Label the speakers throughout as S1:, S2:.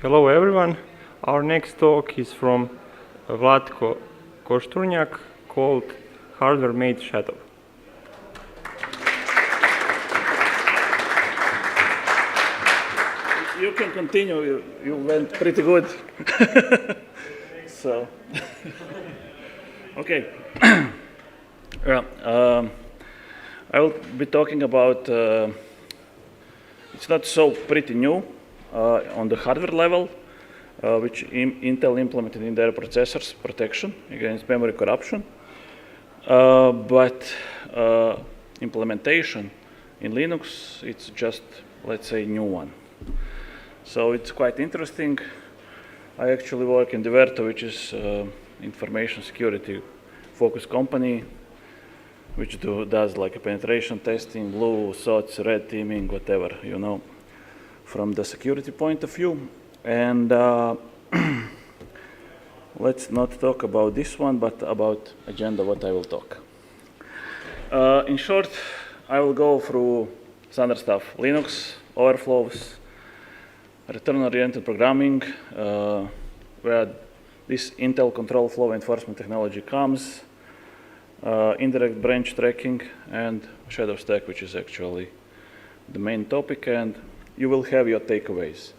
S1: Hello everyone. Our next talk is from Vlatko Kosturjak called Hardware Made Shadow.
S2: You can continue, you went pretty good. So, okay. I will be talking about, it's not so pretty new on the hardware level, which Intel implemented in their processors, protection against memory corruption. But implementation in Linux, it's just, let's say, new one. So it's quite interesting. I actually work in Verto, which is information security focused company, which does like a penetration testing, blue, SOTS, red teaming, whatever, you know, from the security point of view. And let's not talk about this one, but about agenda, what I will talk. In short, I will go through standard stuff, Linux, overflows, return-oriented programming, where this Intel control flow enforcement technology comes, indirect branch tracking, and shadow stack, which is actually the main topic, and you will have your takeaways.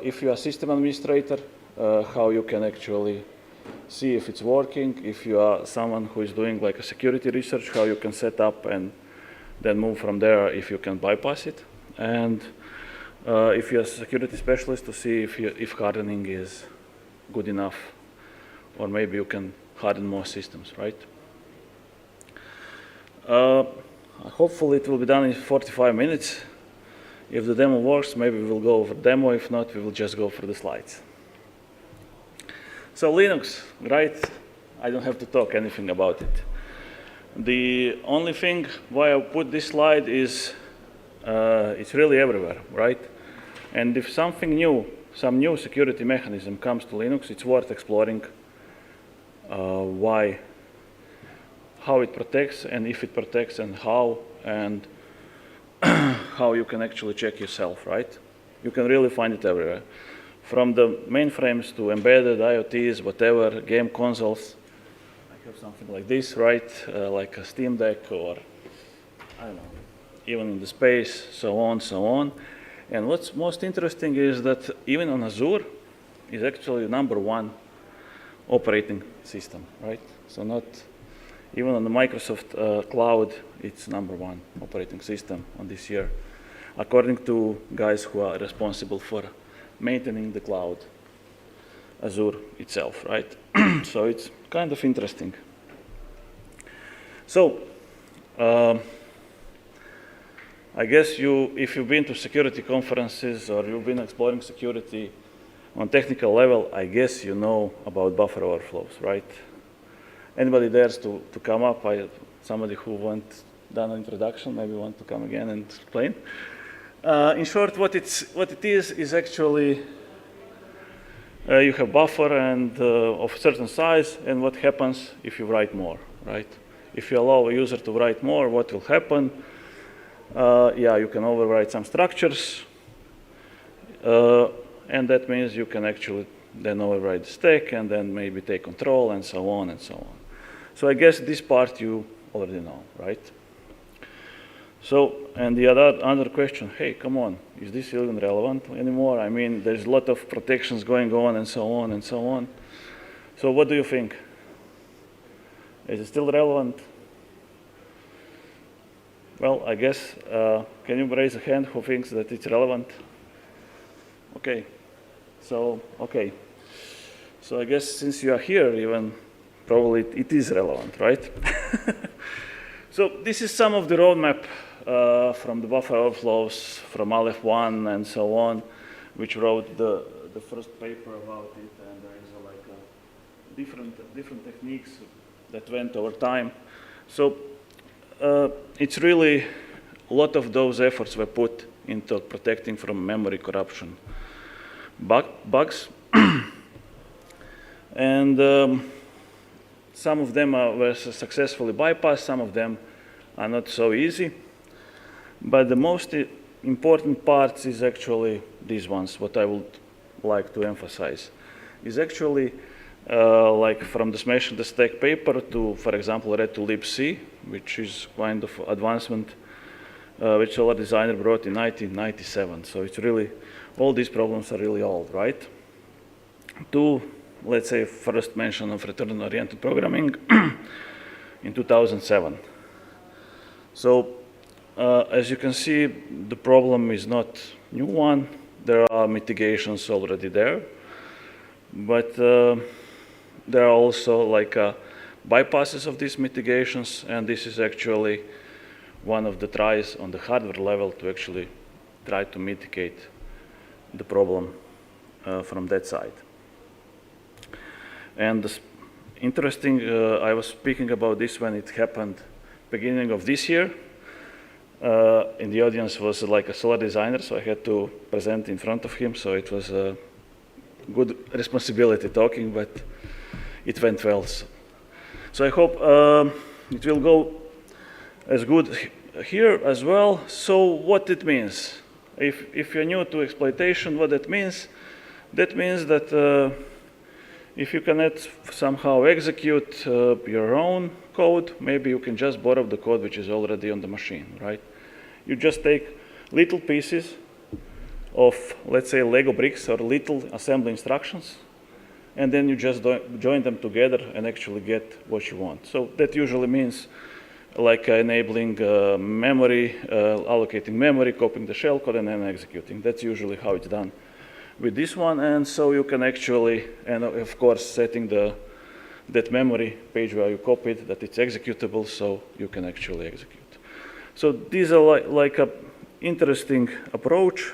S2: If you are system administrator, how you can actually see if it's working. If you are someone who is doing like a security research, how you can set up and then move from there if you can bypass it. And if you're a security specialist, to see if hardening is good enough, or maybe you can harden more systems, right? Hopefully it will be done in 45 minutes. If the demo works, maybe we'll go over demo. If not, we will just go for the slides. So Linux, right? I don't have to talk anything about it. The only thing why I put this slide is it's really everywhere, right? And if something new, some new security mechanism comes to Linux, it's worth exploring why, how it protects, and if it protects, and how, and how you can actually check yourself, right? You can really find it everywhere. From the mainframes to embedded IoTs, whatever, game consoles. I have something like this, right? Like a Steam Deck, or I don't know, even in the space, so on, so on. And what's most interesting is that even on Azure is actually #1 operating system, right? So not even on the Microsoft cloud, it's #1 operating system on this year, according to guys who are responsible for maintaining the cloud, Azure itself, right? So it's kind of interesting. So I guess if you've been to security conferences or you've been exploring security on technical level, I guess you know about buffer overflows, right? Anybody dares to come up? Somebody who done an introduction, maybe want to come again and explain? In short, what it is actually you have buffer and of certain size, and what happens if you write more, right? If you allow a user to write more, what will happen? Yeah, you can overwrite some structures, and that means you can actually then overwrite the stack and then maybe take control and so on and so on. So I guess this part you already know, right? So, and the other question, hey, come on, is this even relevant anymore? I mean, there's a lot of protections going on and so on and so on. So what do you think? Is it still relevant? Well, I guess, can you raise a hand who thinks that it's relevant? Okay, so, okay. So I guess since you are here, even probably it is relevant, right? So this is some of the roadmap from the buffer overflows, from Aleph 1 and so on, which wrote the first paper about it, and there is like different techniques that went over time. So it's really a lot of those efforts were put into protecting from memory corruption bugs. And some of them were successfully bypassed, some of them are not so easy. But the most important parts is actually these ones, what I will like to emphasize is actually like from the smash the stack paper to, for example, red to libc, which is kind of advancement which our designer brought in 1997. So it's really, all these problems are really old, right? To, let's say, first mention of return-oriented programming in 2007. So as you can see, the problem is not new one. There are mitigations already there, but there are also like bypasses of these mitigations, and this is actually one of the tries on the hardware level to actually try to mitigate the problem from that side. And interesting, I was speaking about this when it happened beginning of this year. In the audience was like a solar designer, so I had to present in front of him, so it was a good responsibility talking, but it went well. So I hope it will go as good here as well. So what it means? If you're new to exploitation, what that means? That means that if you cannot somehow execute your own code, maybe you can just borrow the code which is already on the machine, right? You just take little pieces of, let's say, Lego bricks or little assembly instructions, and then you just join them together and actually get what you want. So that usually means like enabling memory, allocating memory, copying the shellcode, and then executing. That's usually how it's done with this one. And so you can actually, and of course, setting that memory page where you copied, that it's executable, so you can actually execute. So these are like a interesting approach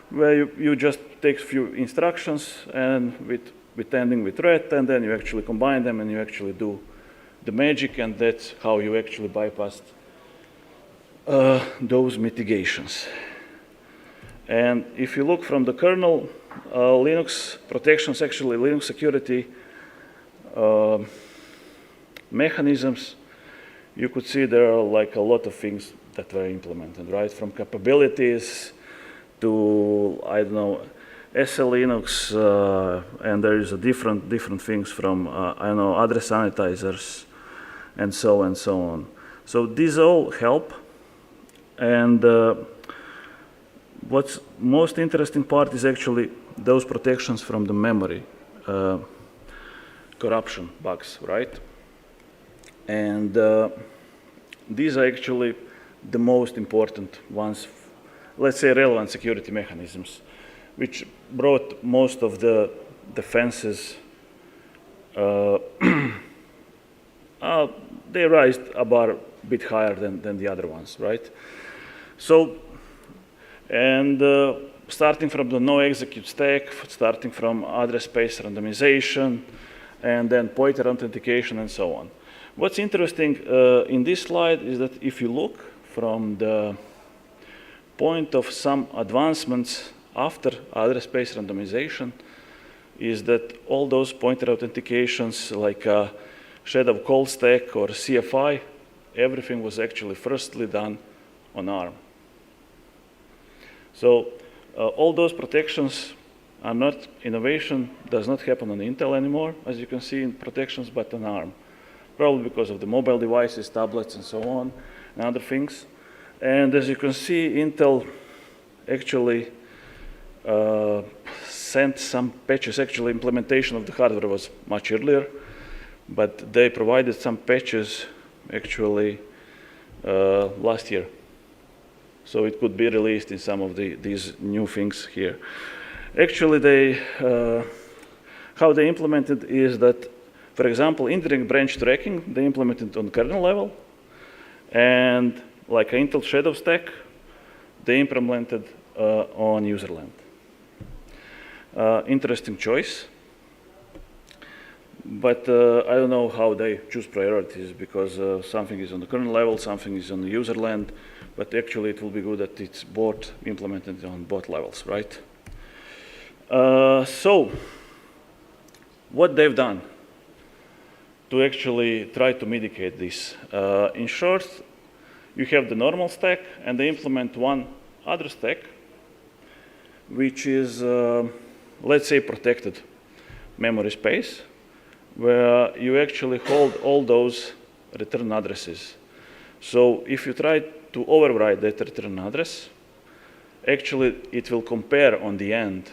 S2: where you just take a few instructions and with ending with red, and then you actually combine them and you actually do the magic, and that's how you actually bypassed those mitigations. And if you look from the kernel, Linux protections, actually Linux security mechanisms, you could see there are like a lot of things that were implemented, right? From capabilities to, I don't know, SL Linux, and there is a different things from, I don't know, address sanitizers, and so on. So these all help, and what's most interesting part is actually those protections from the memory corruption bugs, right? And these are actually the most important ones, let's say relevant security mechanisms, which brought most of the defenses, they raised a bar a bit higher than the other ones, right? So, and starting from the no execute stack, starting from address space randomization, and then pointer authentication, and so on. What's interesting in this slide is that if you look from the point of some advancements after address space randomization, is that all those pointer authentications like shadow call stack or CFI, everything was actually firstly done on ARM. So all those protections are not innovation, does not happen on Intel anymore, as you can see in protections, but on ARM. Probably because of the mobile devices, tablets, and so on, and other things. And as you can see, Intel actually sent some patches. Actually, implementation of the hardware was much earlier, but they provided some patches actually last year. So it could be released in some of these new things here. Actually, how they implemented is that, for example, indirect branch tracking, they implemented on kernel level, and like an Intel Shadow Stack, they implemented on userland. Interesting choice, but I don't know how they choose priorities, because something is on the kernel level, something is on the userland, but actually it will be good that it's both implemented on both levels, right? So, what they've done to actually try to mitigate this. In short, you have the normal stack, and they implement one other stack, which is let's say, protected memory space, where you actually hold all those return addresses. So if you try to override that return address, actually it will compare on the end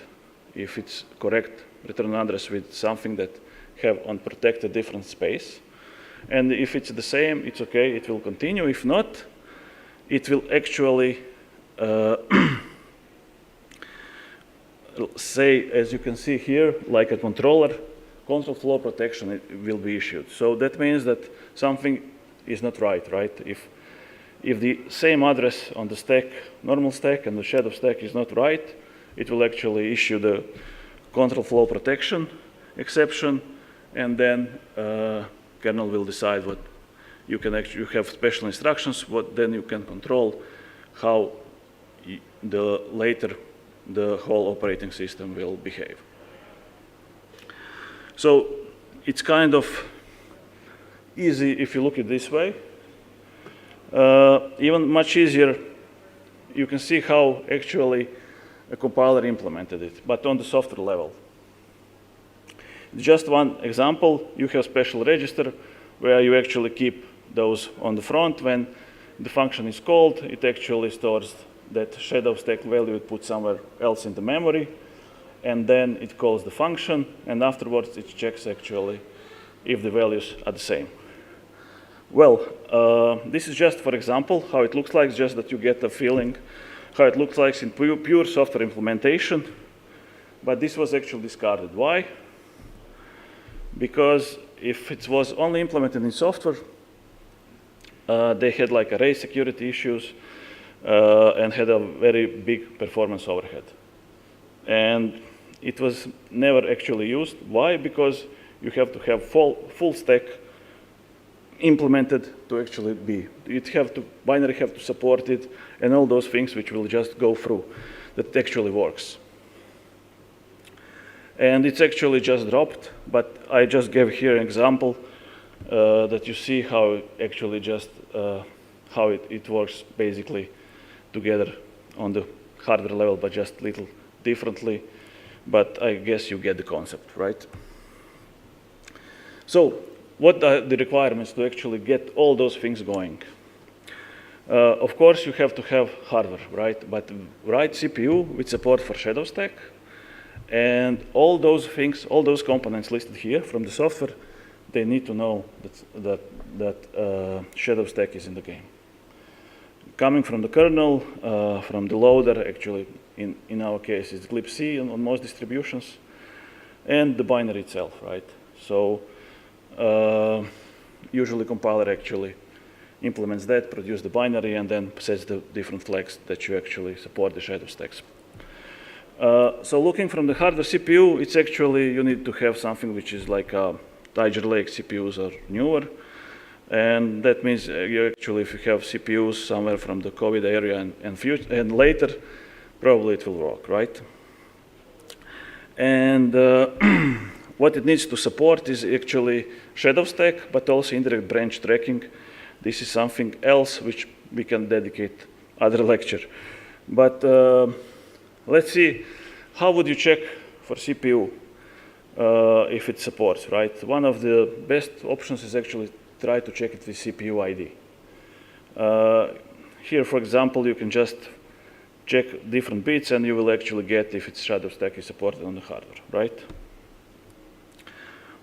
S2: if it's correct return address with something that have unprotected different space. And if it's the same, it's okay, it will continue. If not, it will actually say, as you can see here, like a controller, control flow protection will be issued. So that means that something is not right? If the same address on the stack, normal stack, and the shadow stack is not right, it will actually issue the control flow protection exception, and then kernel will decide what you can actually, you have special instructions, what then you can control how later the whole operating system will behave. So it's kind of easy if you look at it this way. Even much easier, you can see how actually a compiler implemented it, but on the software level. Just one example, you have special register where you actually keep those on the front. When the function is called, it actually stores that shadow stack value it puts somewhere else in the memory, and then it calls the function, and afterwards it checks actually if the values are the same. Well, this is just for example how it looks like, just that you get a feeling how it looks like in pure software implementation. But this was actually discarded. Why? Because if it was only implemented in software, they had like array security issues and had a very big performance overhead. And it was never actually used. Why? Because you have to have full stack implemented to actually be. Binary have to support it, and all those things which will just go through, that actually works. And it's actually just dropped, but I just gave here an example that you see how actually just, how it works basically together on the hardware level, but just a little differently. But I guess you get the concept, right? So what are the requirements to actually get all those things going? Of course, you have to have hardware, right? But right CPU with support for shadow stack, and all those things, all those components listed here from the software, they need to know that shadow stack is in the game. Coming from the kernel, from the loader, actually in our case it's glibc on most distributions, and the binary itself, right? So usually compiler actually implements that, produce the binary, and then sets the different flags that you actually support the shadow stacks. So looking from the hardware CPU, it's actually, you need to have something which is like Tiger Lake CPUs or newer. And that means you actually, if you have CPUs somewhere from the COVID area and later, probably it will work, right? And what it needs to support is actually shadow stack, but also indirect branch tracking. This is something else which we can dedicate other lecture. But let's see, how would you check for CPU if it supports, right? One of the best options is actually try to check it with CPU ID. Here, for example, you can just check different bits and you will actually get if its shadow stack is supported on the hardware, right?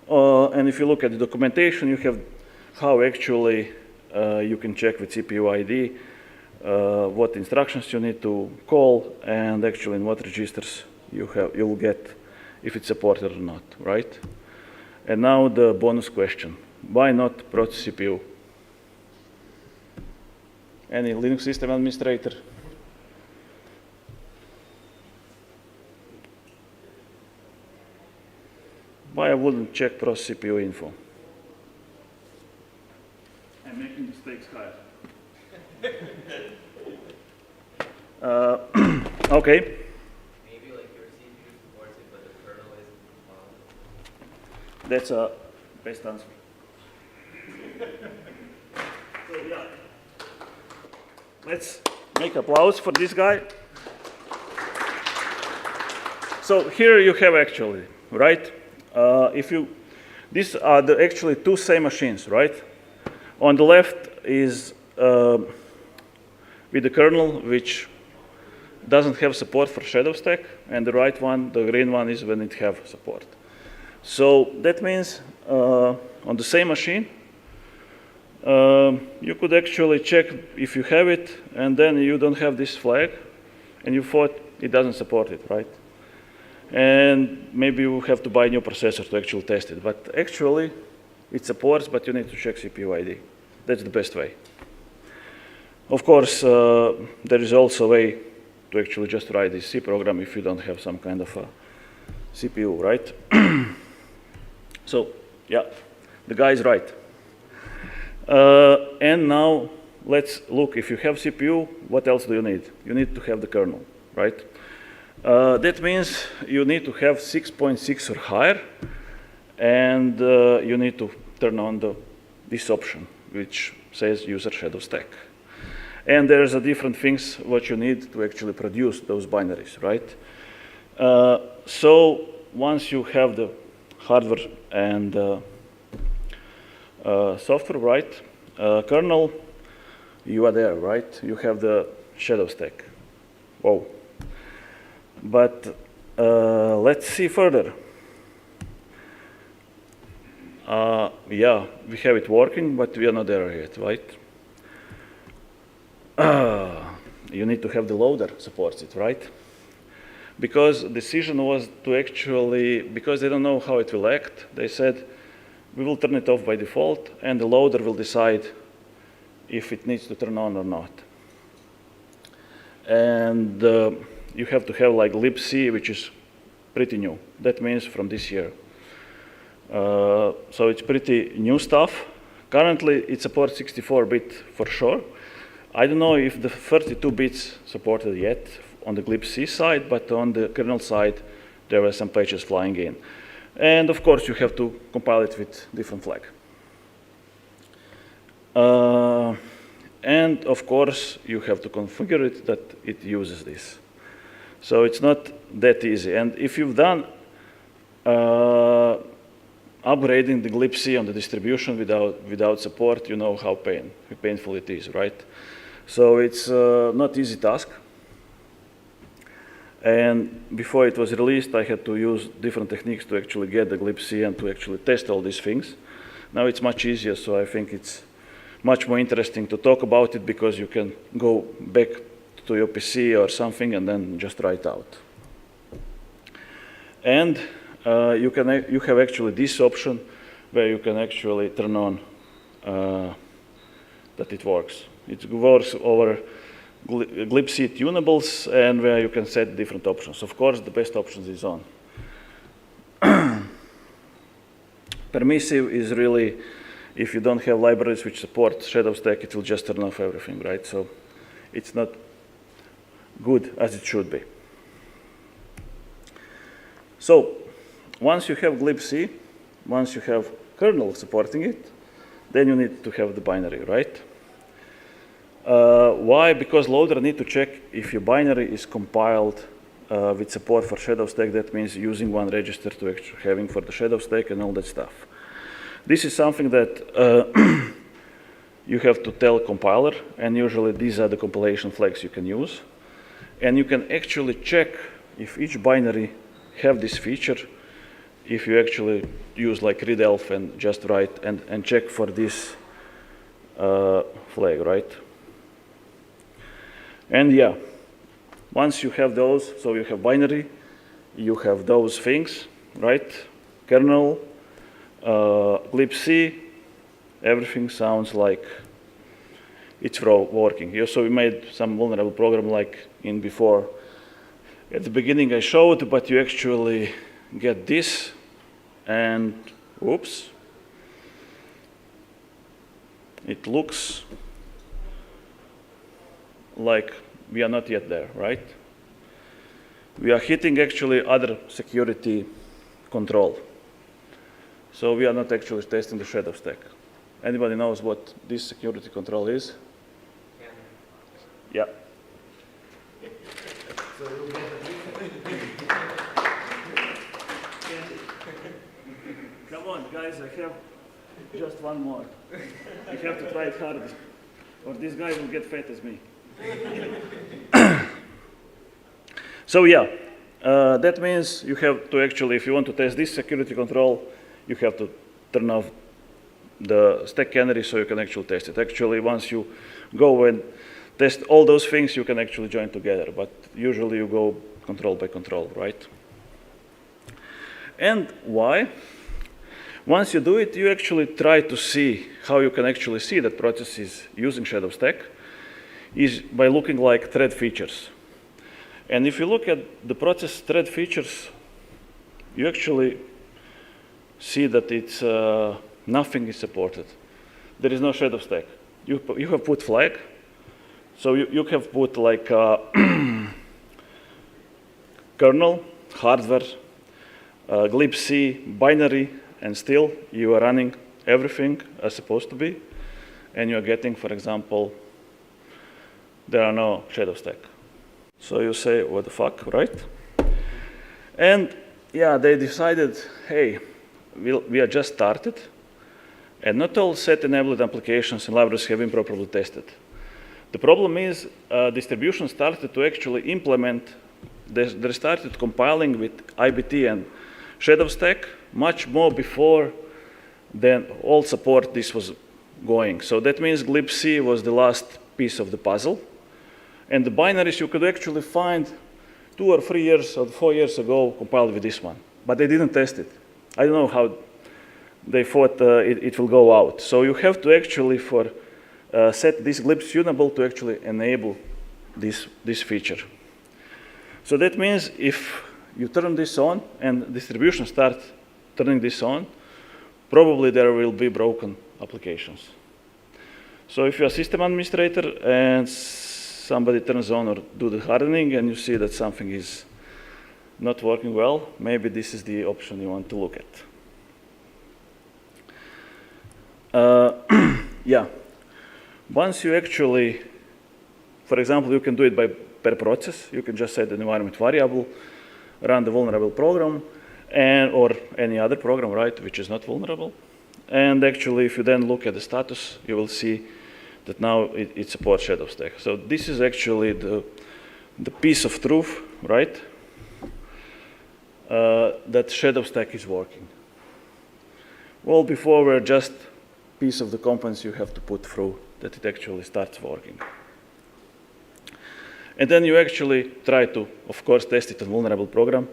S2: And if you look at the documentation, you have how actually you can check with CPU ID what instructions you need to call, and actually in what registers you'll get if it's supported or not, right? And now the bonus question. Why not process CPU? Any Linux system administrator? Why I wouldn't check process CPU info? I'm making mistakes higher. Okay.
S3: Maybe like your CPU supports it, but the kernel isn't compiled.
S2: That's a best answer. So yeah, let's make applause for this guy. So here you have actually, right? These are actually two same machines, right? On the left is with the kernel, which doesn't have support for shadow stack, and the right one, the green one, is when it have support. So that means on the same machine, you could actually check if you have it, and then you don't have this flag, and you thought it doesn't support it, right? And maybe you have to buy a new processor to actually test it. But actually, it supports, but you need to check CPU ID. That's the best way. Of course, there is also a way to actually just write this C program if you don't have some kind of a CPU, right? So, yeah, the guy is right. And now, let's look, if you have CPU, what else do you need? You need to have the kernel, right? That means you need to have 6.6 or higher, and you need to turn on this option, which says user shadow stack. And there's a different things what you need to actually produce those binaries, right? So once you have the hardware and software, right? Kernel, you are there, right? You have the shadow stack. Whoa. But let's see further. Yeah, we have it working, but we are not there yet, right? You need to have the loader supports it, right? Because the decision was to actually, because they don't know how it will act, they said, we will turn it off by default, and the loader will decide if it needs to turn on or not. And you have to have like libc, which is pretty new. That means from this year. So it's pretty new stuff. Currently, it supports 64-bit for sure. I don't know if the 32 bits supported yet on the glibc side, but on the kernel side, there were some patches flying in. And of course, you have to compile it with different flag. And of course, you have to configure it that it uses this. So it's not that easy. And if you've done upgrading the glibc on the distribution without support, you know how painful it is, right? So it's not easy task. And before it was released, I had to use different techniques to actually get the glibc and to actually test all these things. Now it's much easier, so I think it's much more interesting to talk about it because you can go back to your PC or something and then just write out. And you have actually this option where you can actually turn on that it works. It works over glibc tunables and where you can set different options. Of course, the best options is on. Permissive is really, if you don't have libraries which support shadow stack, it will just turn off everything, right? So it's not good as it should be. So once you have glibc, once you have kernel supporting it, then you need to have the binary, right? Why? Because loader need to check if your binary is compiled with support for shadow stack. That means using one register to actually having for the shadow stack and all that stuff. This is something that you have to tell compiler, and usually these are the compilation flags you can use. And you can actually check if each binary have this feature, if you actually use like readelf and just write and check for this flag, right? And yeah, once you have those, so you have binary, you have those things, right? Kernel, glibc, everything sounds like it's working. So we made some vulnerable program like in before. At the beginning I showed, but you actually get this and oops, it looks like we are not yet there, right? We are hitting actually other security control. So we are not actually testing the shadow stack. Anybody knows what this security control is? Yeah. Come on, guys, I have just one more. You have to try it hard, or this guy will get fat as me. So yeah, that means you have to actually, if you want to test this security control, you have to turn off the stack canary so you can actually test it. Actually, once you go and test all those things, you can actually join together, but usually you go control by control, right? And why? Once you do it, you actually try to see how you can actually see that process is using shadow stack is by looking like thread features. And if you look at the process thread features, you actually see that it's nothing is supported. There is no shadow stack. You have put flag, so you have put like kernel, hardware, glibc, binary, and still you are running everything as supposed to be, and you are getting, for example, there are no shadow stack. So you say, what the fuck, right? And yeah, they decided, hey, we are just started, and not all set-enabled applications and libraries have been properly tested. The problem is distribution started to actually implement, they started compiling with IBT and shadow stack much more before than all support this was going. So that means glibc was the last piece of the puzzle. And the binaries you could actually find 2 or 3 years or 4 years ago compiled with this one. But they didn't test it. I don't know how they thought it will go out. So you have to actually set this glibc tunable to actually enable this feature. So that means if you turn this on and distribution starts turning this on, probably there will be broken applications. So if you're a system administrator and somebody turns on or do the hardening and you see that something is not working well, maybe this is the option you want to look at. Yeah, once you actually, for example, you can do it per process. You can just set an environment variable, run the vulnerable program, or any other program, right, which is not vulnerable. And actually, if you then look at the status, you will see that now it supports shadow stack. So this is actually the piece of truth, right, that shadow stack is working. Well, before were just piece of the components you have to put through that it actually starts working. And then you actually try to, of course, test it on vulnerable program,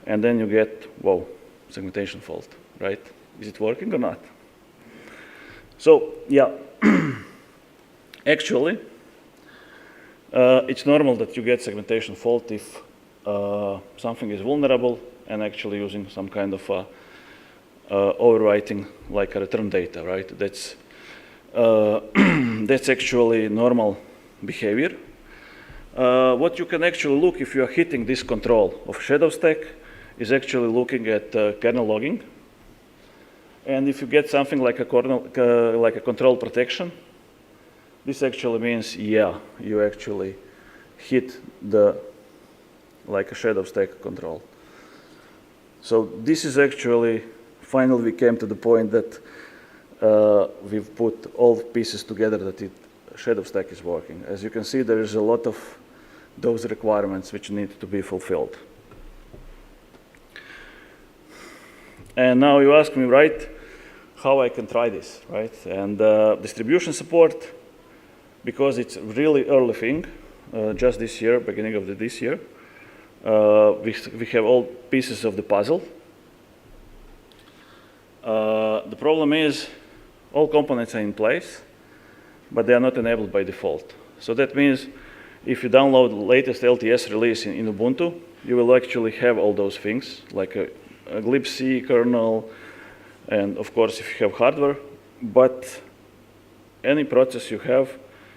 S2: and then you get, whoa, segmentation fault, right? Is it working or not? So, yeah, actually, it's normal that you get segmentation fault if something is vulnerable and actually using some kind of overwriting like a return data, right? That's actually normal behavior. What you can actually look if you are hitting this control of shadow stack is actually looking at kernel logging. And if you get something like a control protection, this actually means, yeah, you actually hit like a shadow stack control. So this is actually, finally we came to the point that we've put all the pieces together that shadow stack is working. As you can see, there is a lot of those requirements which need to be fulfilled. And now you ask me, right, how I can try this, right? And distribution support, because it's really early thing, just this year, beginning of this year, we have all pieces of the puzzle. The problem is all components are in place, but they are not enabled by default. So that means if you download the latest LTS release in Ubuntu, you will actually have all those things, like a glibc, kernel, and of course if you have hardware, but any process you have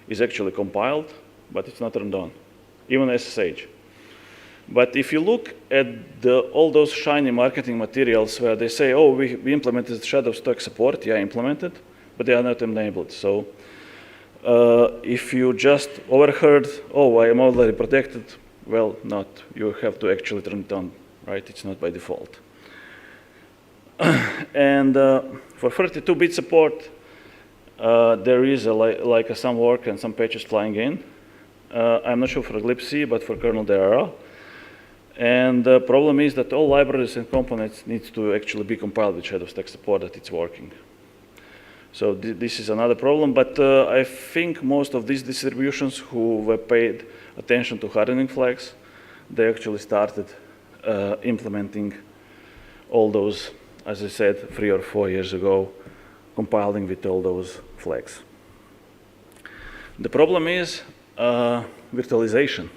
S2: is actually compiled, but it's not turned on, even SSH. But if you look at all those shiny marketing materials where they say, oh, we implemented shadow stack support, yeah, implemented, but they are not enabled. So if you just overheard, oh, I am already protected, well, not. You have to actually turn it on, right? It's not by default. And for 32-bit support, there is some work and some patches flying in. I'm not sure for libc, but for kernel there are. And the problem is that all libraries and components need to actually be compiled with shadow stack support that it's working. So this is another problem, but I think most of these distributions who were paid attention to hardening flags, they actually started implementing all those, as I said, 3 or 4 years ago, compiling with all those flags. The problem is virtualization.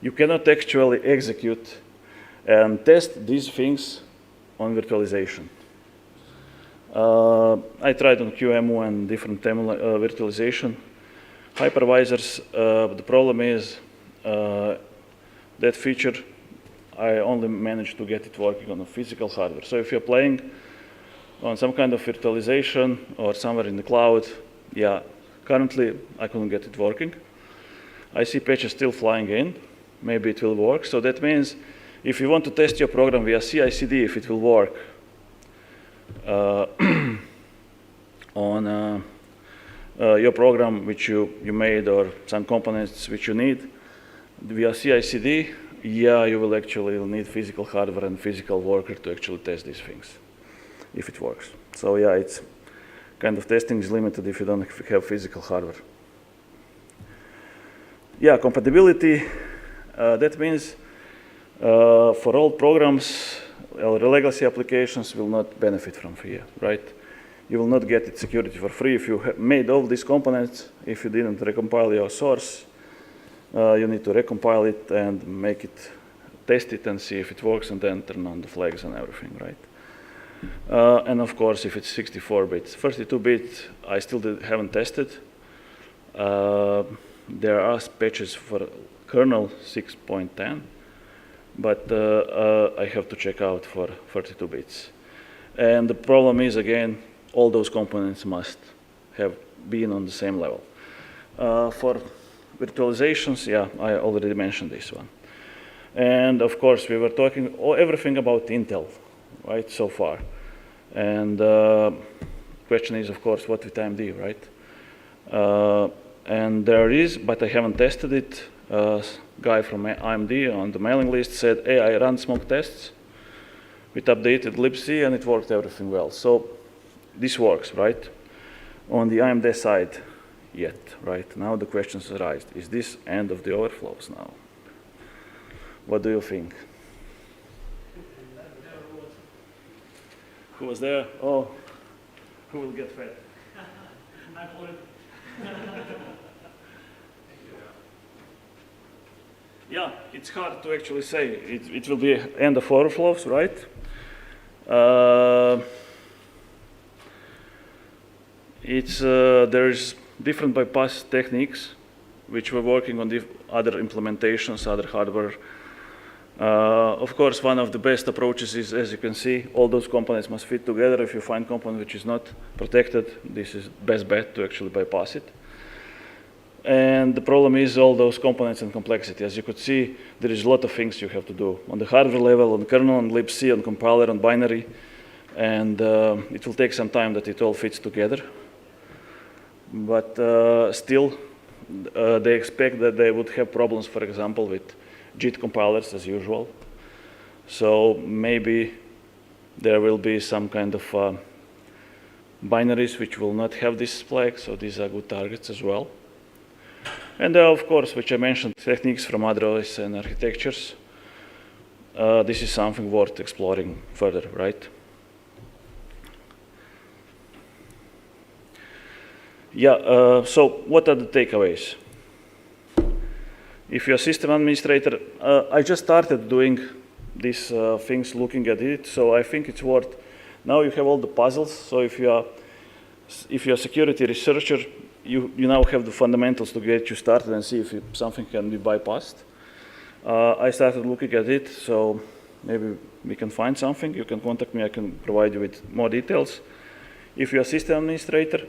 S2: You cannot actually execute and test these things on virtualization. I tried on QEMU and different virtualization hypervisors. The problem is that feature, I only managed to get it working on a physical hardware. So if you're playing on some kind of virtualization or somewhere in the cloud, yeah, currently I couldn't get it working. I see patches still flying in. Maybe it will work. So that means if you want to test your program via CI/CD, if it will work on your program which you made or some components which you need via CI/CD, yeah, you will actually need physical hardware and physical worker to actually test these things, if it works. So yeah, it's kind of testing is limited if you don't have physical hardware. Yeah, compatibility. That means for old programs, or legacy applications will not benefit from free, right? You will not get its security for free if you made all these components. If you didn't recompile your source, you need to recompile it and make it, test it and see if it works, and then turn on the flags and everything, right? And of course, if it's 64 bits, 32-bit, I still haven't tested. There are patches for kernel 6.10, but I have to check out for 32 bits. And the problem is, again, all those components must have been on the same level. For virtualizations, yeah, I already mentioned this one. And of course, we were talking everything about Intel, right, so far. And question is, of course, what with AMD, right? And there is, but I haven't tested it. Guy from AMD on the mailing list said, hey, I ran smoke tests with updated libc and it worked everything well. So this works, right? On the AMD side, yet, right? Now the questions arise. Is this end of the overflows now? What do you think? Who was there? Oh, who will get fed? I pulled it. Yeah, it's hard to actually say. It will be end of overflows, right? There's different bypass techniques which we're working on the other implementations, other hardware. Of course, one of the best approaches is, as you can see, all those components must fit together. If you find component which is not protected, this is best bet to actually bypass it. And the problem is all those components and complexity. As you could see, there is a lot of things you have to do on the hardware level, on kernel, on libc, on compiler, on binary. And it will take some time that it all fits together. But still, they expect that they would have problems, for example, with JIT compilers as usual. So maybe there will be some kind of binaries which will not have this flag, so these are good targets as well. And there are, of course, which I mentioned, techniques from other OS and architectures. This is something worth exploring further, right? Yeah, so what are the takeaways? If you're a system administrator, I just started doing these things, looking at it, so I think it's worth. Now you have all the puzzles, so if you're a security researcher, you now have the fundamentals to get you started and see if something can be bypassed. I started looking at it, so maybe we can find something. You can contact me, I can provide you with more details. If you're a system administrator,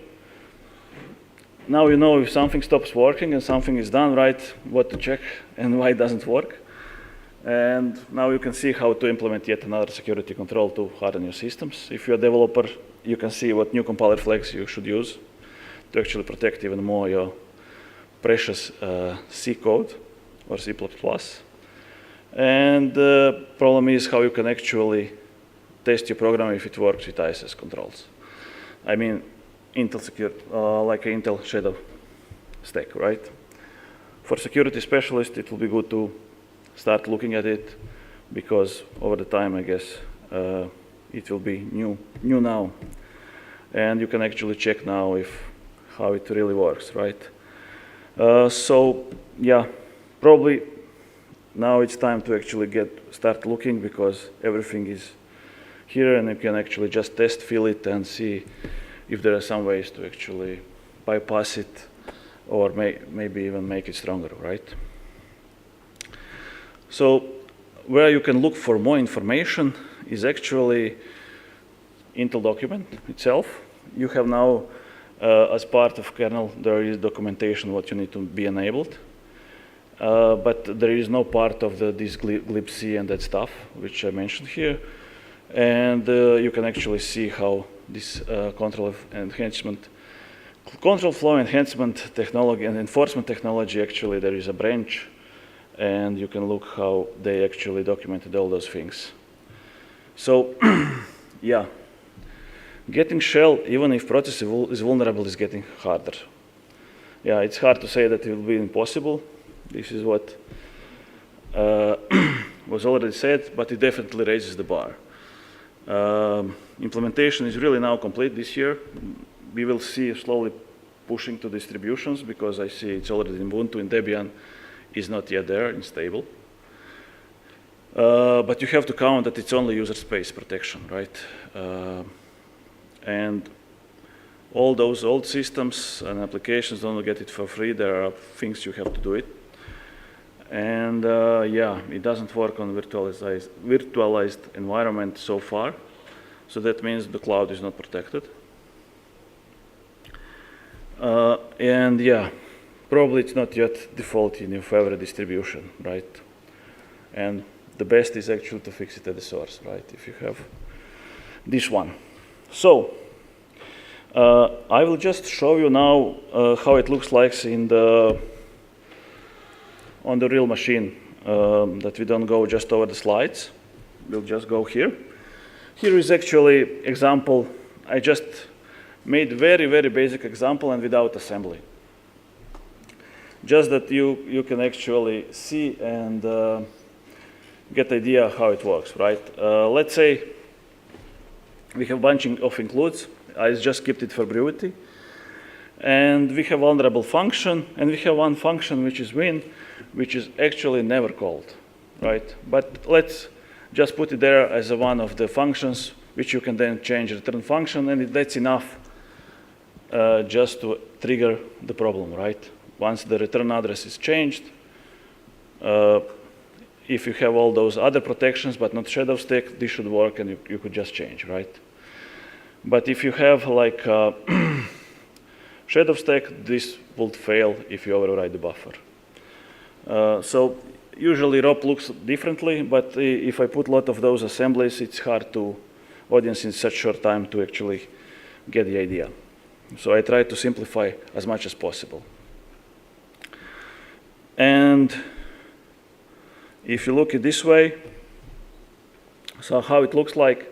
S2: now you know if something stops working and something is done right, what to check and why it doesn't work. And now you can see how to implement yet another security control to harden your systems. If you're a developer, you can see what new compiler flags you should use to actually protect even more your precious C code or C++. And the problem is how you can actually test your program if it works with ISS controls. I mean, Intel secure, like an Intel shadow stack, right? For security specialists, it will be good to start looking at it, because over the time, I guess, it will be new now. And you can actually check now how it really works, right? So yeah, probably now it's time to actually start looking, because everything is here and you can actually just test, fill it, and see if there are some ways to actually bypass it or maybe even make it stronger, right? So where you can look for more information is actually Intel document itself. You have now, as part of kernel, there is documentation what you need to be enabled. But there is no part of this glibc and that stuff, which I mentioned here. And you can actually see how this control flow enhancement technology and enforcement technology, actually there is a branch, and you can look how they actually documented all those things. So yeah, getting shell, even if process is vulnerable, is getting harder. Yeah, it's hard to say that it will be impossible. This is what was already said, but it definitely raises the bar. Implementation is really now complete this year. We will see slowly pushing to distributions, because I see it's already in Ubuntu, in Debian is not yet there in stable. But you have to count that it's only user space protection, right? And all those old systems and applications don't get it for free. There are things you have to do it. And yeah, it doesn't work on virtualized environment so far. So that means the cloud is not protected. And yeah, probably it's not yet default in your favorite distribution, right? And the best is actually to fix it at the source, right? If you have this one. So I will just show you now how it looks like on the real machine, that we don't go just over the slides. We'll just go here. Here is actually example. I just made very, very basic example and without assembly. Just that you can actually see and get idea how it works, right? Let's say we have bunching of includes. I just kept it for brevity. And we have vulnerable function, and we have one function which is win, which is actually never called, right? But let's just put it there as one of the functions, which you can then change return function, and that's enough just to trigger the problem, right? Once the return address is changed, if you have all those other protections but not shadow stack, this should work and you could just change, right? But if you have like shadow stack, this would fail if you override the buffer. So usually ROP looks differently, but if I put a lot of those assemblies, it's hard to audience in such short time to actually get the idea. So I try to simplify as much as possible. And if you look at this way, so how it looks like,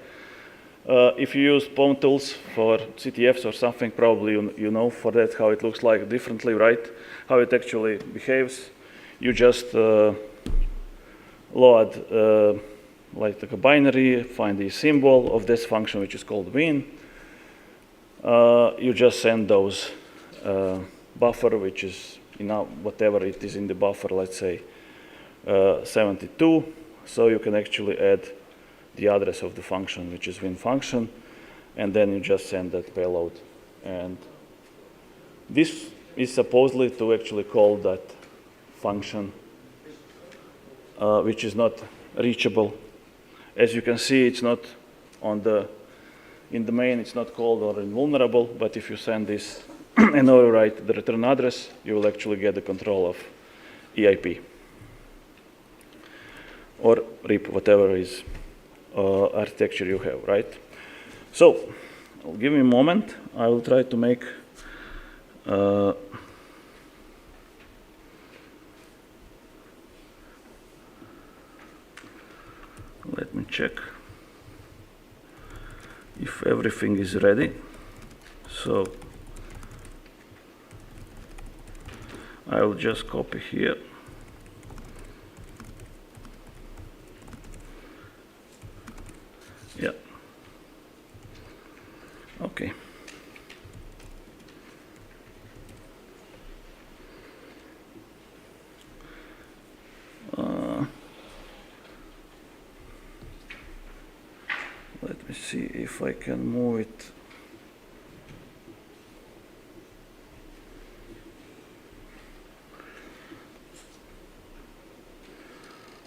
S2: if you use POM tools for CTFs or something, probably you know for that how it looks like differently, right? How it actually behaves. You just load like a binary, find the symbol of this function, which is called win. You just send those buffer, which is whatever it is in the buffer, let's say 72. So you can actually add the address of the function, which is win function, and then you just send that payload. And this is supposedly to actually call that function, which is not reachable. As you can see, it's not in the main, it's not called or invulnerable, but if you send this and overwrite the return address, you will actually get the control of EIP. or RIP, whatever is architecture you have, right? So, give me a moment. I will try to make let me check if everything is ready. So I will just copy here. Yeah. Okay. Let me see if I can move it.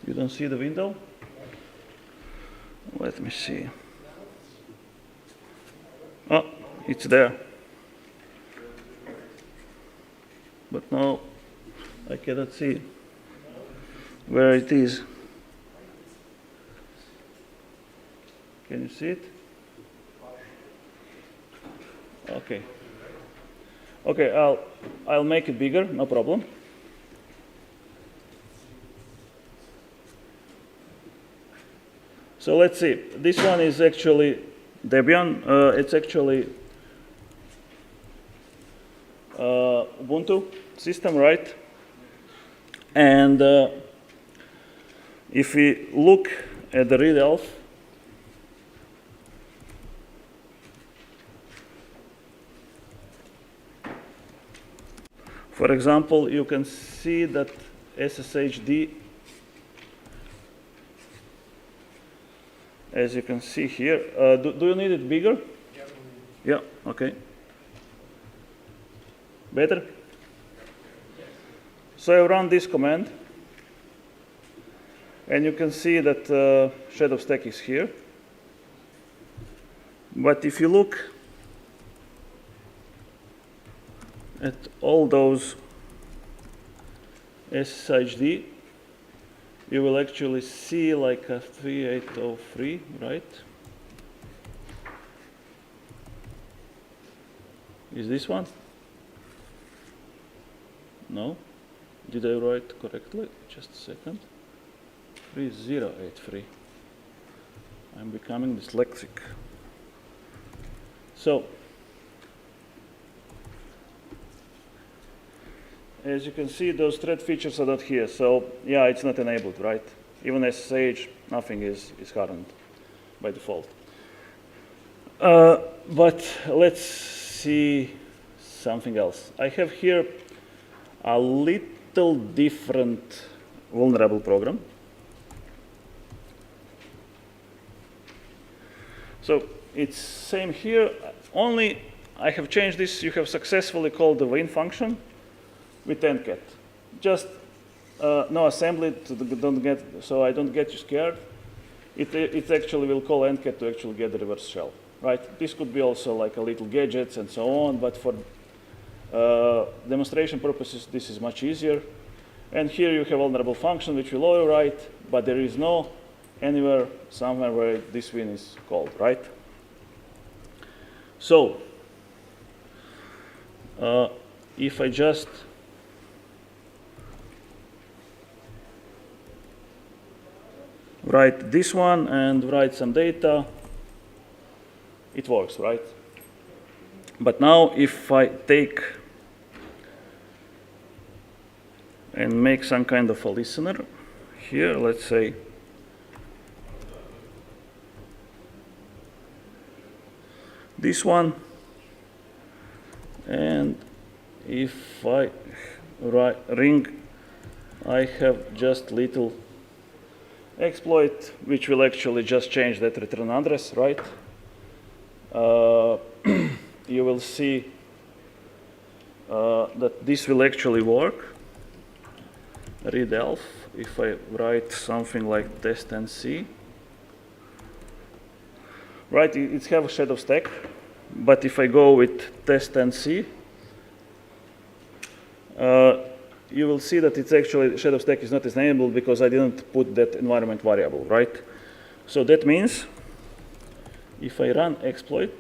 S2: You don't see the window? Let me see. Oh, it's there. But now I cannot see where it is. Can you see it? Okay. Okay, I'll make it bigger, no problem. So let's see. This one is actually Debian. It's actually Ubuntu system, right? And if we look at the readelf, for example, you can see that SSHD, as you can see here, do you need it bigger? Yeah, okay. Better? So I run this command, and you can see that shadow stack is here. But if you look at all those SSHD, you will actually see like a 3803, right? Is this one? No? Did I write correctly? Just a second. 3083. I'm becoming dyslexic. So, as you can see, those thread features are not here. So, yeah, it's not enabled, right? Even SSH, nothing is hardened by default. But let's see something else. I have here a little different vulnerable program. So it's same here, only I have changed this. You have successfully called the win function with encat. Just no assembly so I don't get you scared. It actually will call encat to actually get the reverse shell, right? This could be also like a little gadgets and so on, but for demonstration purposes, this is much easier. And here you have vulnerable function which will overwrite, but there is no anywhere, somewhere where this win is called, right? So, if I just write this one and write some data, it works, right? But now if I take and make some kind of a listener here, let's say this one, and if I ring, I have just little exploit which will actually just change that return address, right? You will see that this will actually work. Readelf, if I write something like test and see, right, it have a shadow stack, but if I go with test and see, you will see that it's actually shadow stack is not enabled because I didn't put that environment variable, right? So that means if I run exploit,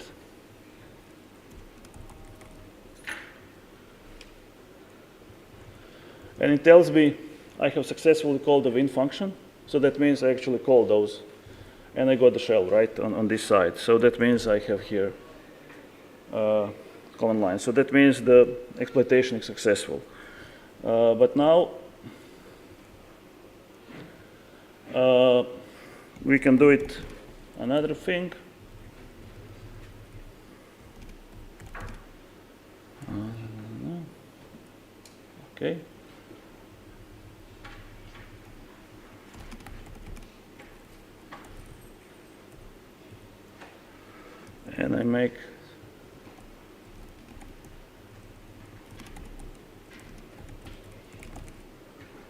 S2: and it tells me I have successfully called the win function, so that means I actually called those, and I got the shell, right, on this side. So that means I have here command line. So that means the exploitation is successful. But now we can do it another thing. Okay. And I make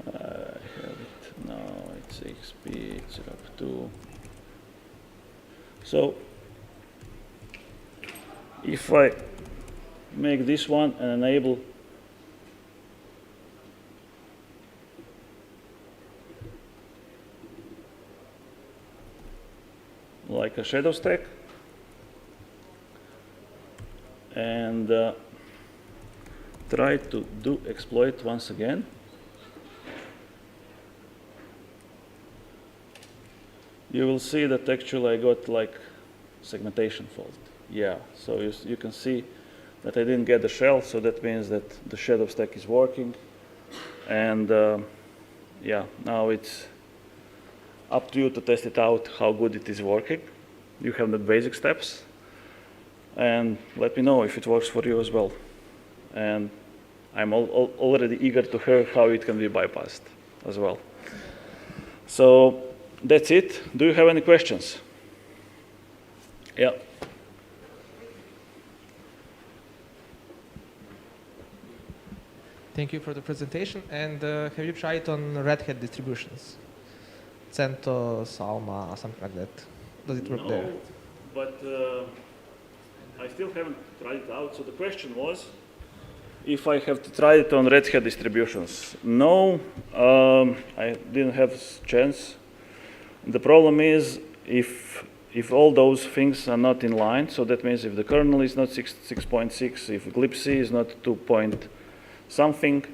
S2: I have it now, it's XP, it's up to. So if I make this one and enable like a shadow stack, and try to do exploit once again, you will see that actually I got like segmentation fault. Yeah, so you can see that I didn't get the shell, so that means that the shadow stack is working. And yeah, now it's up to you to test it out, how good it is working. You have the basic steps. And let me know if it works for you as well. And I'm already eager to hear how it can be bypassed as well. So that's it. Do you have any questions? Yeah.
S4: Thank you for the presentation. And have you tried on Red Hat distributions? CentOS, Alma, something like that. Does it work there?
S2: But I still haven't tried it out. So the question was if I have to try it on Red Hat distributions. No, I didn't have a chance. The problem is if all those things are not in line, so that means if the kernel is not 6.6, if glibc is not 2 point something,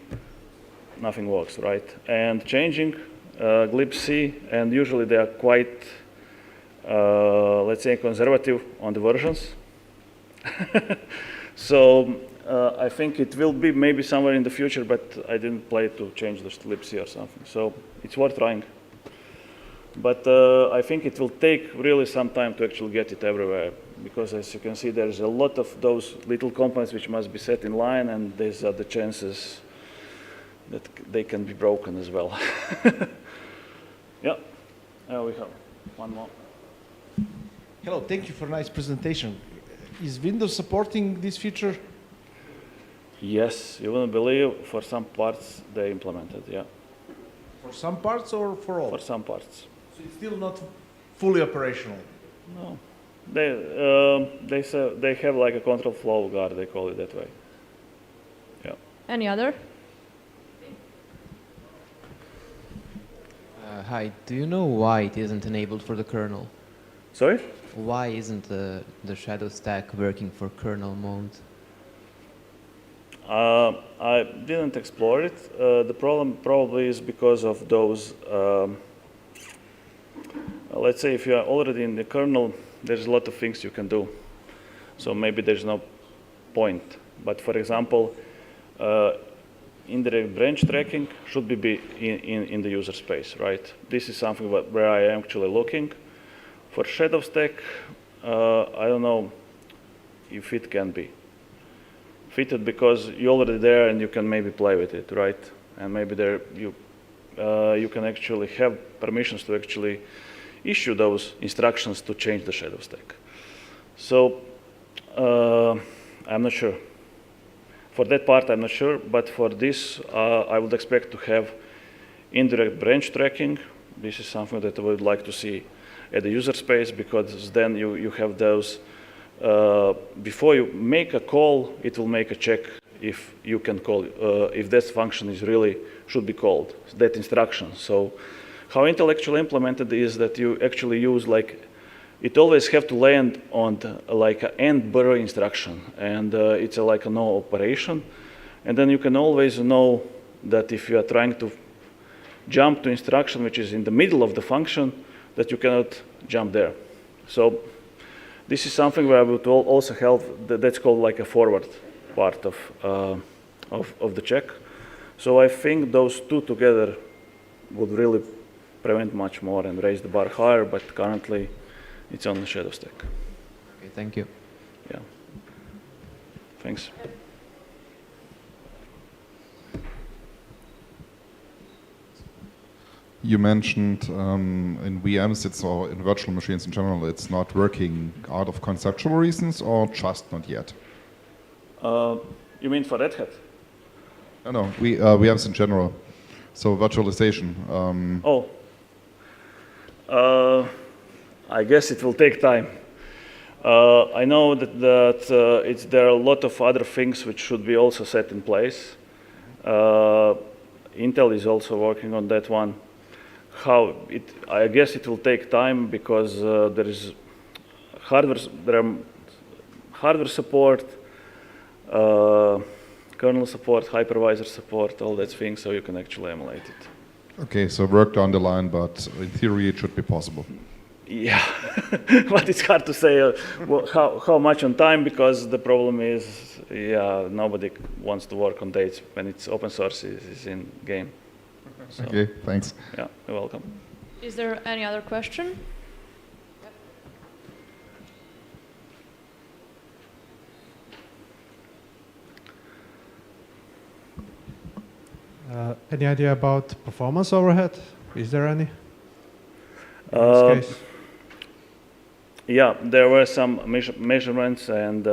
S2: nothing works, right? And changing glibc, and usually they are quite, let's say, conservative on the versions. So I think it will be maybe somewhere in the future, but I didn't play to change the glibc or something. So it's worth trying. But I think it will take really some time to actually get it everywhere, because as you can see, there's a lot of those little components which must be set in line, and these are the chances that they can be broken as well. Yeah, we have one more.
S5: Hello, thank you for a nice presentation. Is Windows supporting this feature?
S2: Yes, you wouldn't believe, for some parts they implemented, yeah.
S5: For some parts or for all?
S2: For some parts.
S5: So it's still not fully operational?
S2: No. They say they have like a control flow guard, they call it that way. Yeah.
S6: Any other?
S7: Hi, do you know why it isn't enabled for the kernel?
S2: Sorry?
S7: Why isn't the shadow stack working for kernel mode?
S2: I didn't explore it. The problem probably is because of those, let's say if you are already in the kernel, there's a lot of things you can do. So maybe there's no point. But for example, indirect branch tracking should be in the user space, right? This is something where I am actually looking. For shadow stack, I don't know if it can be fitted, because you're already there and you can maybe play with it, right? And maybe there you can actually have permissions to actually issue those instructions to change the shadow stack. So I'm not sure. For that part, I'm not sure, but for this, I would expect to have indirect branch tracking. This is something that I would like to see at the user space, because then you have those, before you make a call, it will make a check if you can call, if this function is really should be called, that instruction. So how Intel actually implemented is that you actually use like, it always have to land on like an end burr instruction, and it's like a no operation. And then you can always know that if you are trying to jump to instruction which is in the middle of the function, that you cannot jump there. So this is something where I would also help, that's called like a forward part of the check. So I think those two together would really prevent much more and raise the bar higher, but currently it's on the shadow stack.
S7: Okay, thank you.
S2: Yeah. Thanks.
S6: You mentioned in VMs, or in virtual machines in general, it's not working out of conceptual reasons or just not yet?
S2: You mean for Red Hat?
S6: No, VMs in general. So virtualization.
S2: I guess it will take time. I know that there are a lot of other things which should be also set in place. Intel is also working on that one. I guess it will take time because there is hardware support, kernel support, hypervisor support, all that things, so you can actually emulate it.
S6: Okay, so work down the line, but in theory it should be possible.
S2: Yeah, but it's hard to say how much on time, because the problem is, nobody wants to work on dates when it's open source is in game. So,
S6: okay, thanks.
S2: Yeah, you're welcome.
S8: Is there any other question?
S9: Any idea about performance overhead? Is there any? In this case?
S2: Yeah, there were some measurements, and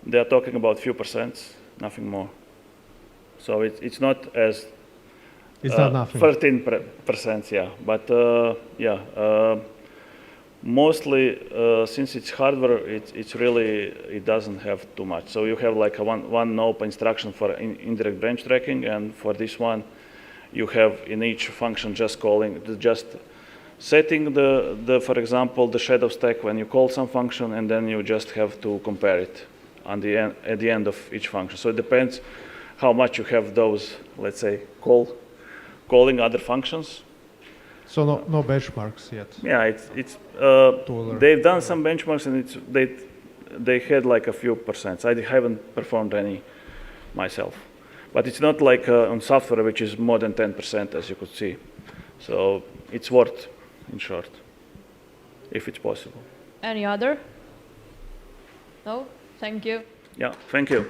S2: they are talking about few percents, nothing more. So it's not as
S9: It's not nothing.
S2: 13%, yeah, but mostly since it's hardware, it doesn't have too much. So you have like a one NOP instruction for indirect branch tracking, and for this one, you have in each function just setting for example, the shadow stack when you call some function, and then you just have to compare it at the end of each function. So it depends how much you have those, let's say, calling other functions.
S9: So no benchmarks yet.
S2: Yeah, they've done some benchmarks, and they had like a few percents. I haven't performed any myself, but it's not like on software which is more than 10%, as you could see. So it's worth, in short, if it's possible.
S8: Any other? No? Thank you.
S2: Yeah, thank you.